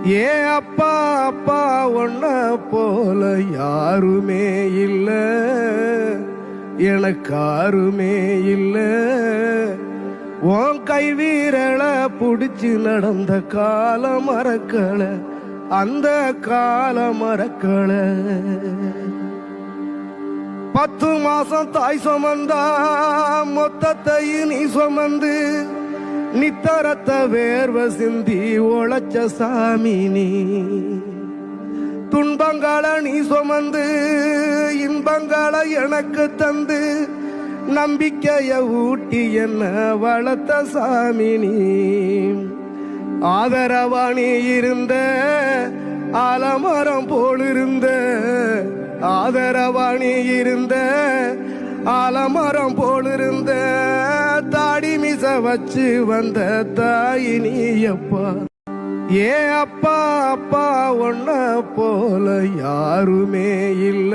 ஏ அப்பா அப்பா ஒன்ன போல யாருமே இல்ல, எனக்காருமே இல்ல. உன் கை வீரல புடிச்சு நடந்த கால மறக்கல, அந்த கால மறக்கல. 10 மாசம் தாய் சுமந்தா மொத்தத்தையும் நீ சுமந்து நித்தரத்த வேர்வ சிந்தி உழைச்ச சாமி நீ. துன்பங்களை நீ சுமந்து இன்பங்களை எனக்கு தந்து நம்பிக்கைய ஊட்டி என்ன வளர்த்த சாமி நீ. ஆதரவா நீ இருந்த ஆலமரம் போலிருந்த, ஆதரவா நீ இருந்த ஆலமரம் போலிருந்த, தாடி மிச வச்சு வந்த தாயி நீ அப்பா. ஏ அப்பா அப்பா ஒன்ன போல யாருமே இல்ல.